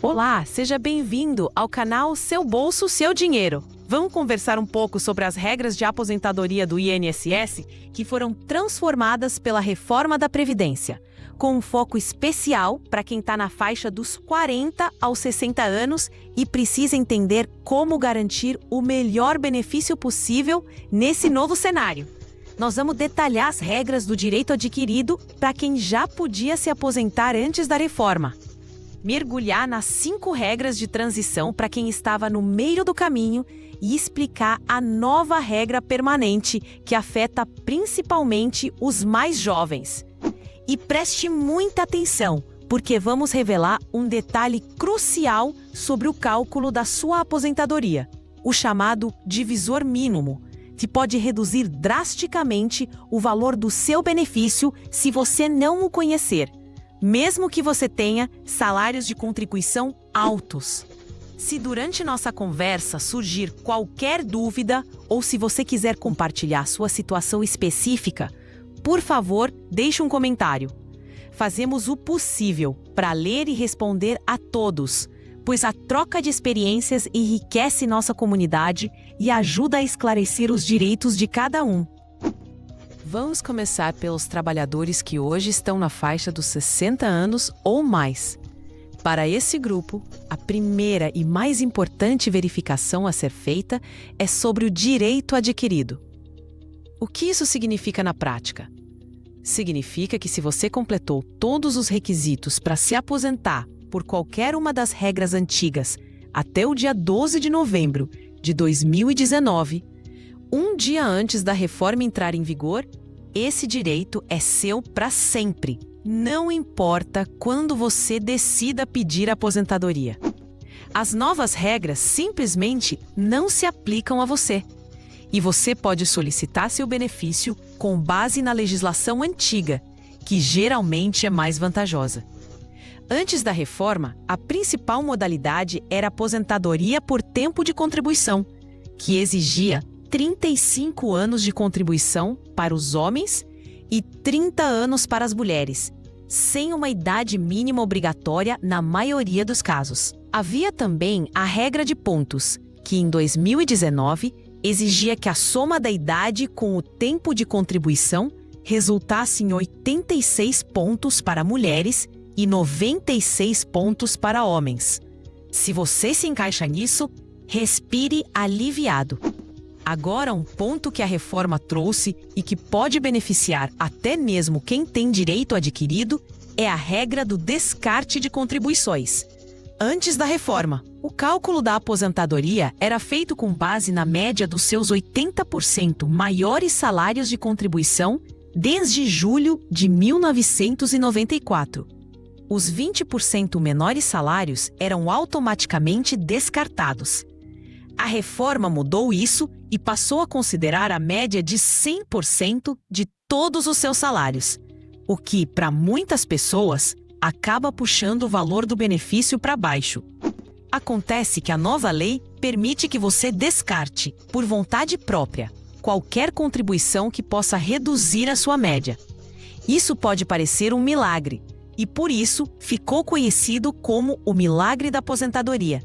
Olá, seja bem-vindo ao canal Seu Bolso, Seu Dinheiro. Vamos conversar um pouco sobre as regras de aposentadoria do INSS que foram transformadas pela reforma da Previdência, com um foco especial para quem está na faixa dos 40 aos 60 anos e precisa entender como garantir o melhor benefício possível nesse novo cenário. Nós vamos detalhar as regras do direito adquirido para quem já podia se aposentar antes da reforma. Mergulhar nas 5 regras de transição para quem estava no meio do caminho e explicar a nova regra permanente que afeta principalmente os mais jovens. E preste muita atenção, porque vamos revelar um detalhe crucial sobre o cálculo da sua aposentadoria, o chamado divisor mínimo, que pode reduzir drasticamente o valor do seu benefício se você não o conhecer, mesmo que você tenha salários de contribuição altos. Se durante nossa conversa surgir qualquer dúvida ou se você quiser compartilhar sua situação específica, por favor, deixe um comentário. Fazemos o possível para ler e responder a todos, pois a troca de experiências enriquece nossa comunidade e ajuda a esclarecer os direitos de cada um. Vamos começar pelos trabalhadores que hoje estão na faixa dos 60 anos ou mais. Para esse grupo, a primeira e mais importante verificação a ser feita é sobre o direito adquirido. O que isso significa na prática? Significa que se você completou todos os requisitos para se aposentar por qualquer uma das regras antigas até o dia 12 de novembro de 2019, um dia antes da reforma entrar em vigor, esse direito é seu para sempre. Não importa quando você decida pedir aposentadoria. As novas regras simplesmente não se aplicam a você. E você pode solicitar seu benefício com base na legislação antiga, que geralmente é mais vantajosa. Antes da reforma, a principal modalidade era a aposentadoria por tempo de contribuição, que exigia 35 anos de contribuição para os homens e 30 anos para as mulheres, sem uma idade mínima obrigatória na maioria dos casos. Havia também a regra de pontos, que em 2019 exigia que a soma da idade com o tempo de contribuição resultasse em 86 pontos para mulheres e 96 pontos para homens. Se você se encaixa nisso, respire aliviado. Agora, um ponto que a reforma trouxe e que pode beneficiar até mesmo quem tem direito adquirido é a regra do descarte de contribuições. Antes da reforma, o cálculo da aposentadoria era feito com base na média dos seus 80% maiores salários de contribuição desde julho de 1994. Os 20% menores salários eram automaticamente descartados. A reforma mudou isso e passou a considerar a média de 100% de todos os seus salários, o que, para muitas pessoas, acaba puxando o valor do benefício para baixo. Acontece que a nova lei permite que você descarte, por vontade própria, qualquer contribuição que possa reduzir a sua média. Isso pode parecer um milagre, e por isso ficou conhecido como o milagre da aposentadoria.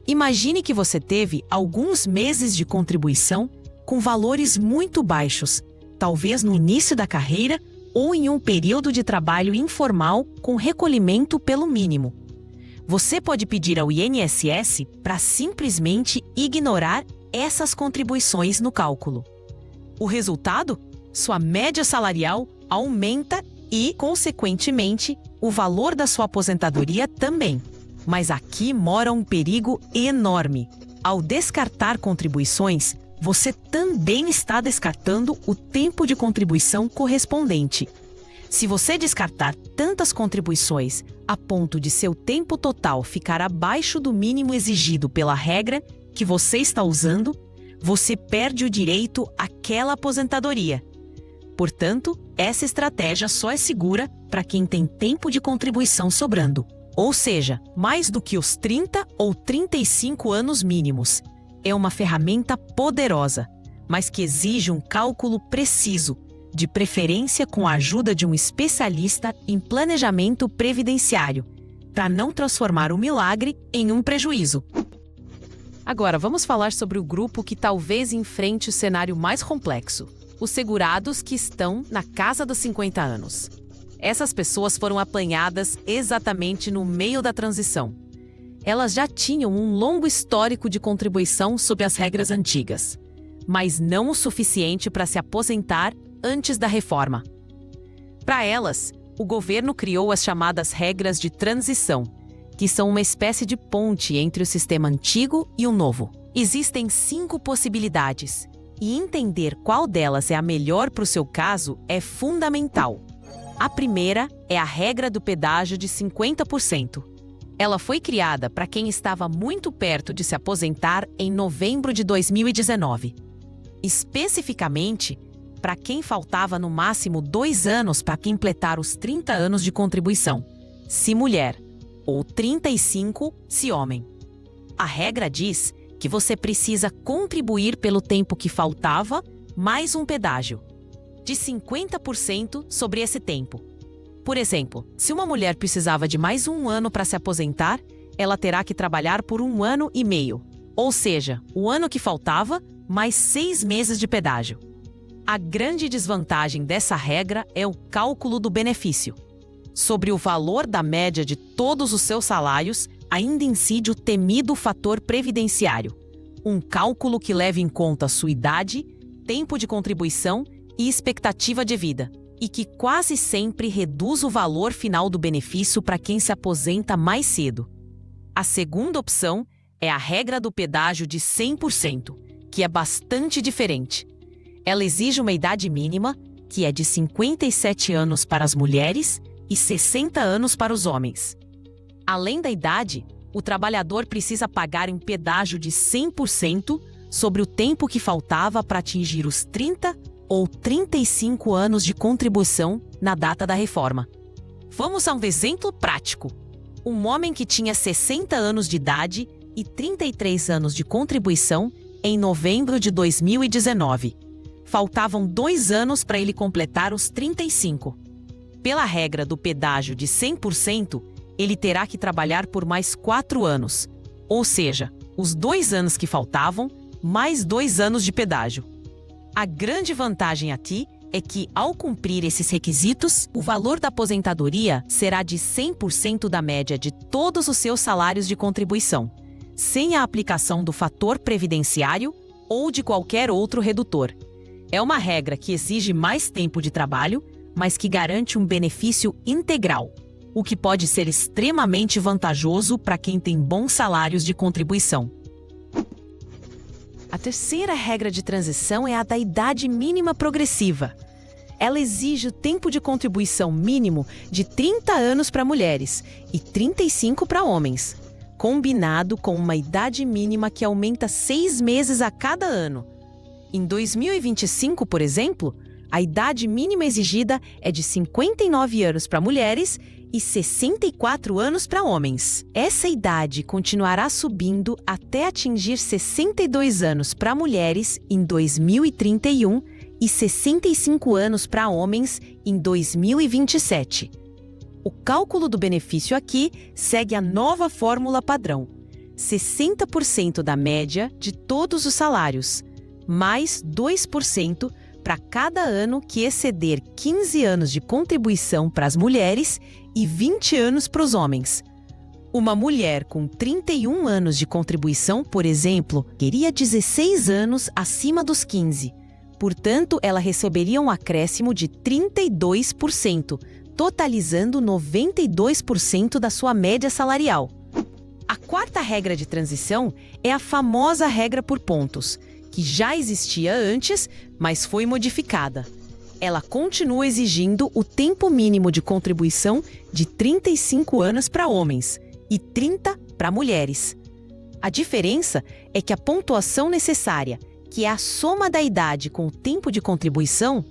Imagine que você teve alguns meses de contribuição com valores muito baixos, talvez no início da carreira ou em um período de trabalho informal com recolhimento pelo mínimo. Você pode pedir ao INSS para simplesmente ignorar essas contribuições no cálculo. O resultado? Sua média salarial aumenta e, consequentemente, o valor da sua aposentadoria também. Mas aqui mora um perigo enorme. Ao descartar contribuições, você também está descartando o tempo de contribuição correspondente. Se você descartar tantas contribuições a ponto de seu tempo total ficar abaixo do mínimo exigido pela regra que você está usando, você perde o direito àquela aposentadoria. Portanto, essa estratégia só é segura para quem tem tempo de contribuição sobrando. Ou seja, mais do que os 30 ou 35 anos mínimos. É uma ferramenta poderosa, mas que exige um cálculo preciso, de preferência com a ajuda de um especialista em planejamento previdenciário, para não transformar o milagre em um prejuízo. Agora, vamos falar sobre o grupo que talvez enfrente o cenário mais complexo: os segurados que estão na casa dos 50 anos. Essas pessoas foram apanhadas exatamente no meio da transição. Elas já tinham um longo histórico de contribuição sob as regras antigas, mas não o suficiente para se aposentar antes da reforma. Para elas, o governo criou as chamadas regras de transição, que são uma espécie de ponte entre o sistema antigo e o novo. Existem 5 possibilidades, e entender qual delas é a melhor para o seu caso é fundamental. A primeira é a regra do pedágio de 50%. Ela foi criada para quem estava muito perto de se aposentar em novembro de 2019. Especificamente, para quem faltava no máximo 2 anos para completar os 30 anos de contribuição, se mulher, ou 35 se homem. A regra diz que você precisa contribuir pelo tempo que faltava, mais um pedágio, de 50% sobre esse tempo. Por exemplo, se uma mulher precisava de mais 1 ano para se aposentar, ela terá que trabalhar por 1 ano e meio, ou seja, o ano que faltava, mais 6 meses de pedágio. A grande desvantagem dessa regra é o cálculo do benefício. Sobre o valor da média de todos os seus salários, ainda incide o temido fator previdenciário, um cálculo que leva em conta sua idade, tempo de contribuição e expectativa de vida, e que quase sempre reduz o valor final do benefício para quem se aposenta mais cedo. A segunda opção é a regra do pedágio de 100%, que é bastante diferente. Ela exige uma idade mínima, que é de 57 anos para as mulheres e 60 anos para os homens. Além da idade, o trabalhador precisa pagar um pedágio de 100% sobre o tempo que faltava para atingir os 30 ou 35 anos de contribuição na data da reforma. Vamos a um exemplo prático. Um homem que tinha 60 anos de idade e 33 anos de contribuição em novembro de 2019. Faltavam 2 anos para ele completar os 35. Pela regra do pedágio de 100%, ele terá que trabalhar por mais 4 anos, ou seja, os 2 anos que faltavam, mais 2 anos de pedágio. A grande vantagem aqui é que, ao cumprir esses requisitos, o valor da aposentadoria será de 100% da média de todos os seus salários de contribuição, sem a aplicação do fator previdenciário ou de qualquer outro redutor. É uma regra que exige mais tempo de trabalho, mas que garante um benefício integral, o que pode ser extremamente vantajoso para quem tem bons salários de contribuição. A terceira regra de transição é a da idade mínima progressiva. Ela exige o tempo de contribuição mínimo de 30 anos para mulheres e 35 para homens, combinado com uma idade mínima que aumenta 6 meses a cada ano. Em 2025, por exemplo, a idade mínima exigida é de 59 anos para mulheres e 64 anos para homens. Essa idade continuará subindo até atingir 62 anos para mulheres em 2031 e 65 anos para homens em 2027. O cálculo do benefício aqui segue a nova fórmula padrão: 60% da média de todos os salários, mais 2% para cada ano que exceder 15 anos de contribuição para as mulheres e 20 anos para os homens. Uma mulher com 31 anos de contribuição, por exemplo, teria 16 anos acima dos 15. Portanto, ela receberia um acréscimo de 32%, totalizando 92% da sua média salarial. A quarta regra de transição é a famosa regra por pontos, que já existia antes, mas foi modificada. Ela continua exigindo o tempo mínimo de contribuição de 35 anos para homens e 30 para mulheres. A diferença é que a pontuação necessária, que é a soma da idade com o tempo de contribuição,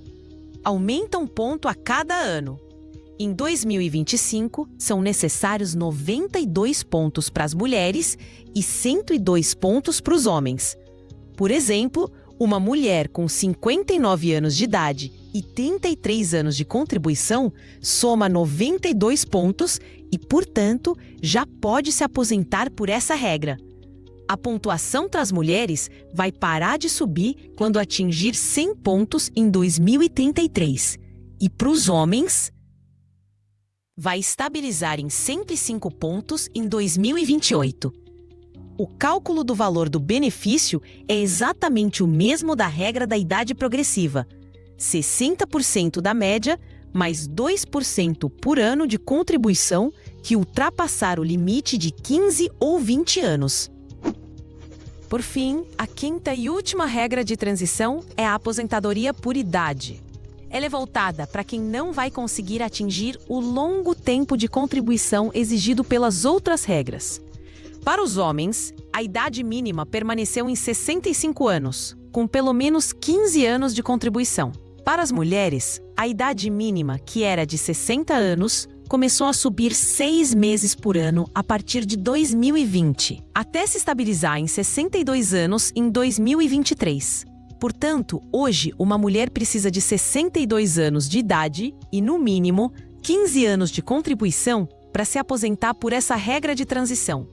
aumenta 1 ponto a cada ano. Em 2025, são necessários 92 pontos para as mulheres e 102 pontos para os homens. Por exemplo, uma mulher com 59 anos de idade e 33 anos de contribuição soma 92 pontos e, portanto, já pode se aposentar por essa regra. A pontuação para as mulheres vai parar de subir quando atingir 100 pontos em 2033. E para os homens, vai estabilizar em 105 pontos em 2028. O cálculo do valor do benefício é exatamente o mesmo da regra da idade progressiva: 60% da média, mais 2% por ano de contribuição que ultrapassar o limite de 15 ou 20 anos. Por fim, a quinta e última regra de transição é a aposentadoria por idade. Ela é voltada para quem não vai conseguir atingir o longo tempo de contribuição exigido pelas outras regras. Para os homens, a idade mínima permaneceu em 65 anos, com pelo menos 15 anos de contribuição. Para as mulheres, a idade mínima, que era de 60 anos, começou a subir 6 meses por ano a partir de 2020, até se estabilizar em 62 anos em 2023. Portanto, hoje, uma mulher precisa de 62 anos de idade e, no mínimo, 15 anos de contribuição para se aposentar por essa regra de transição.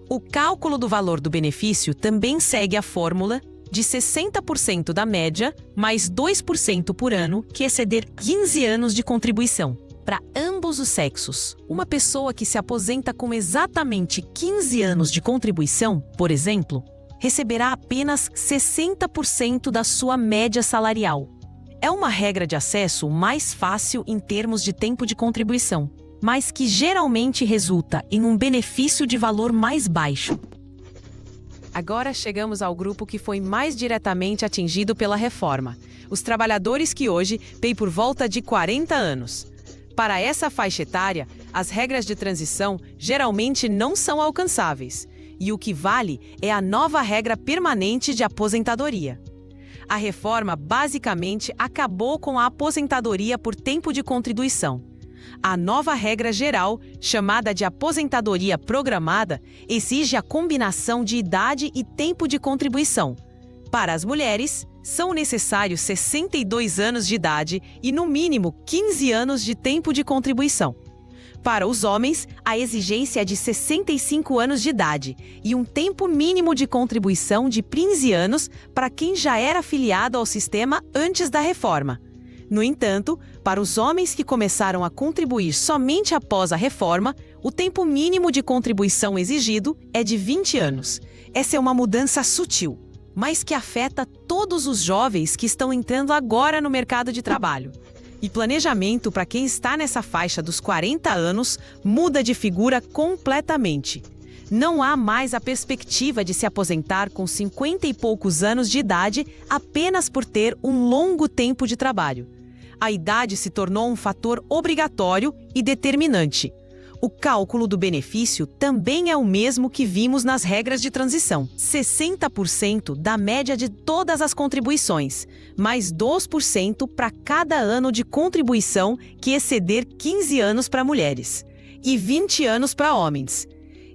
O cálculo do valor do benefício também segue a fórmula de 60% da média mais 2% por ano que exceder 15 anos de contribuição. Para ambos os sexos, uma pessoa que se aposenta com exatamente 15 anos de contribuição, por exemplo, receberá apenas 60% da sua média salarial. É uma regra de acesso mais fácil em termos de tempo de contribuição, mas que geralmente resulta em um benefício de valor mais baixo. Agora chegamos ao grupo que foi mais diretamente atingido pela reforma: os trabalhadores que hoje têm por volta de 40 anos. Para essa faixa etária, as regras de transição geralmente não são alcançáveis, e o que vale é a nova regra permanente de aposentadoria. A reforma basicamente acabou com a aposentadoria por tempo de contribuição. A nova regra geral, chamada de aposentadoria programada, exige a combinação de idade e tempo de contribuição. Para as mulheres, são necessários 62 anos de idade e, no mínimo, 15 anos de tempo de contribuição. Para os homens, a exigência é de 65 anos de idade e um tempo mínimo de contribuição de 15 anos para quem já era afiliado ao sistema antes da reforma. No entanto, para os homens que começaram a contribuir somente após a reforma, o tempo mínimo de contribuição exigido é de 20 anos. Essa é uma mudança sutil, mas que afeta todos os jovens que estão entrando agora no mercado de trabalho. E planejamento para quem está nessa faixa dos 40 anos muda de figura completamente. Não há mais a perspectiva de se aposentar com 50 e poucos anos de idade apenas por ter um longo tempo de trabalho. A idade se tornou um fator obrigatório e determinante. O cálculo do benefício também é o mesmo que vimos nas regras de transição: 60% da média de todas as contribuições, mais 2% para cada ano de contribuição que exceder 15 anos para mulheres e 20 anos para homens.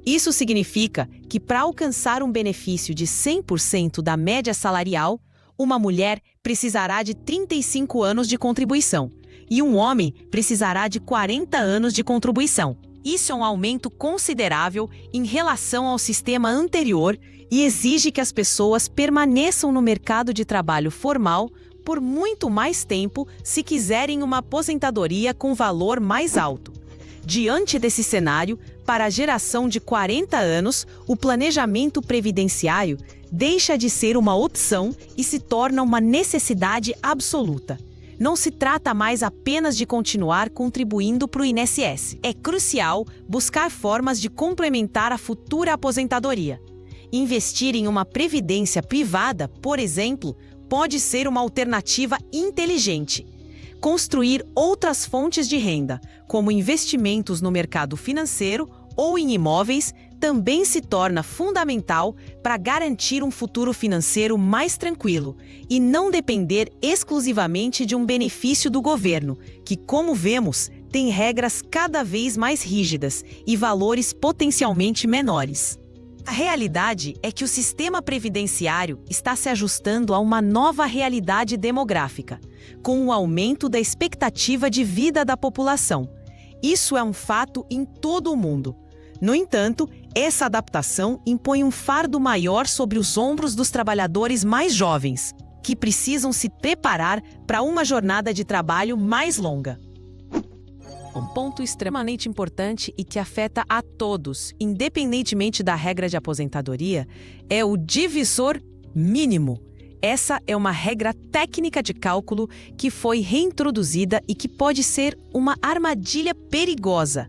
Isso significa que, para alcançar um benefício de 100% da média salarial, uma mulher precisará de 35 anos de contribuição e um homem precisará de 40 anos de contribuição. Isso é um aumento considerável em relação ao sistema anterior e exige que as pessoas permaneçam no mercado de trabalho formal por muito mais tempo se quiserem uma aposentadoria com valor mais alto. Diante desse cenário, para a geração de 40 anos, o planejamento previdenciário deixa de ser uma opção e se torna uma necessidade absoluta. Não se trata mais apenas de continuar contribuindo para o INSS. É crucial buscar formas de complementar a futura aposentadoria. Investir em uma previdência privada, por exemplo, pode ser uma alternativa inteligente. Construir outras fontes de renda, como investimentos no mercado financeiro ou em imóveis, também se torna fundamental para garantir um futuro financeiro mais tranquilo e não depender exclusivamente de um benefício do governo, que, como vemos, tem regras cada vez mais rígidas e valores potencialmente menores. A realidade é que o sistema previdenciário está se ajustando a uma nova realidade demográfica, com o aumento da expectativa de vida da população. Isso é um fato em todo o mundo. No entanto, essa adaptação impõe um fardo maior sobre os ombros dos trabalhadores mais jovens, que precisam se preparar para uma jornada de trabalho mais longa. Um ponto extremamente importante e que afeta a todos, independentemente da regra de aposentadoria, é o divisor mínimo. Essa é uma regra técnica de cálculo que foi reintroduzida e que pode ser uma armadilha perigosa.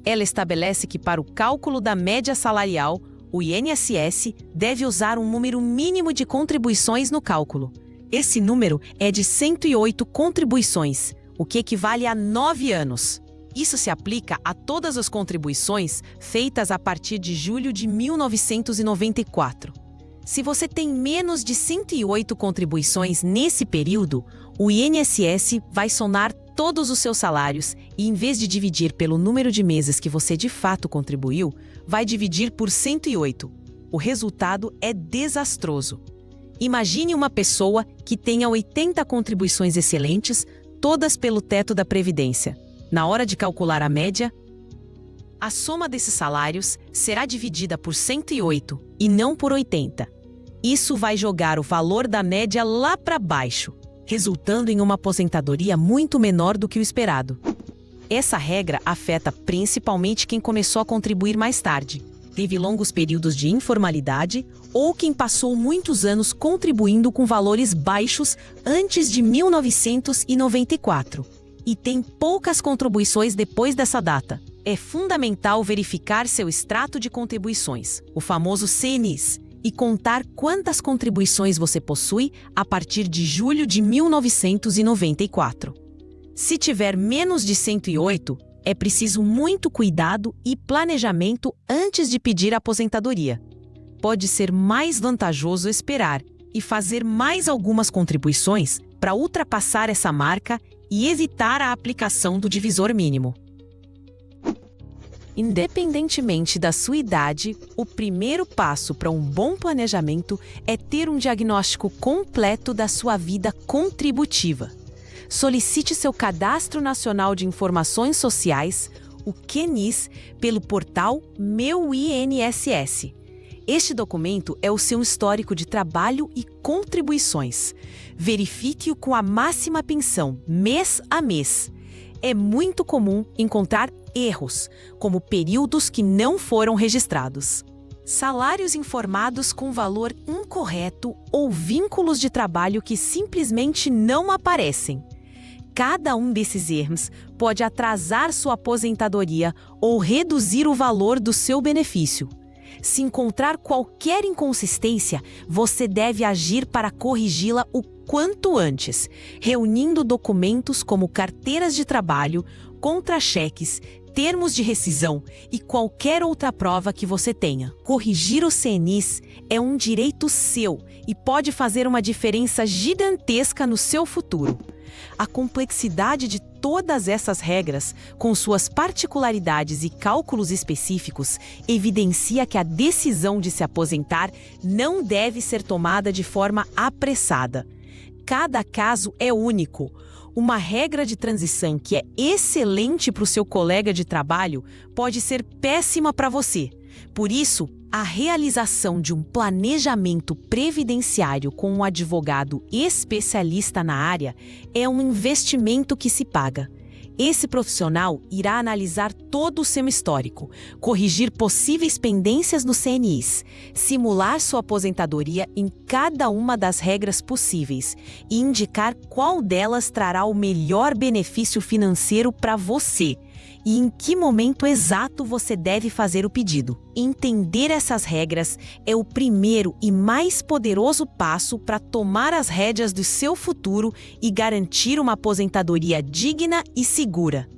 Ela estabelece que para o cálculo da média salarial, o INSS deve usar um número mínimo de contribuições no cálculo. Esse número é de 108 contribuições, o que equivale a 9 anos. Isso se aplica a todas as contribuições feitas a partir de julho de 1994. Se você tem menos de 108 contribuições nesse período, o INSS vai somar todos os seus salários e, em vez de dividir pelo número de meses que você de fato contribuiu, vai dividir por 108. O resultado é desastroso. Imagine uma pessoa que tenha 80 contribuições excelentes, todas pelo teto da Previdência. Na hora de calcular a média, a soma desses salários será dividida por 108 e não por 80. Isso vai jogar o valor da média lá para baixo, resultando em uma aposentadoria muito menor do que o esperado. Essa regra afeta principalmente quem começou a contribuir mais tarde, teve longos períodos de informalidade ou quem passou muitos anos contribuindo com valores baixos antes de 1994 e tem poucas contribuições depois dessa data. É fundamental verificar seu extrato de contribuições, o famoso CNIS, e contar quantas contribuições você possui a partir de julho de 1994. Se tiver menos de 108, é preciso muito cuidado e planejamento antes de pedir a aposentadoria. Pode ser mais vantajoso esperar e fazer mais algumas contribuições para ultrapassar essa marca e evitar a aplicação do divisor mínimo. Independentemente da sua idade, o primeiro passo para um bom planejamento é ter um diagnóstico completo da sua vida contributiva. Solicite seu Cadastro Nacional de Informações Sociais, o CNIS, pelo portal Meu INSS. Este documento é o seu histórico de trabalho e contribuições. Verifique-o com a máxima pensão, mês a mês. É muito comum encontrar erros, como períodos que não foram registrados, salários informados com valor incorreto ou vínculos de trabalho que simplesmente não aparecem. Cada um desses erros pode atrasar sua aposentadoria ou reduzir o valor do seu benefício. Se encontrar qualquer inconsistência, você deve agir para corrigi-la o quanto antes, reunindo documentos como carteiras de trabalho, contra-cheques, termos de rescisão e qualquer outra prova que você tenha. Corrigir o CNIS é um direito seu e pode fazer uma diferença gigantesca no seu futuro. A complexidade de todas essas regras, com suas particularidades e cálculos específicos, evidencia que a decisão de se aposentar não deve ser tomada de forma apressada. Cada caso é único. Uma regra de transição que é excelente para o seu colega de trabalho pode ser péssima para você. Por isso, a realização de um planejamento previdenciário com um advogado especialista na área é um investimento que se paga. Esse profissional irá analisar todo o seu histórico, corrigir possíveis pendências no CNIS, simular sua aposentadoria em cada uma das regras possíveis e indicar qual delas trará o melhor benefício financeiro para você e em que momento exato você deve fazer o pedido. Entender essas regras é o primeiro e mais poderoso passo para tomar as rédeas do seu futuro e garantir uma aposentadoria digna e segura.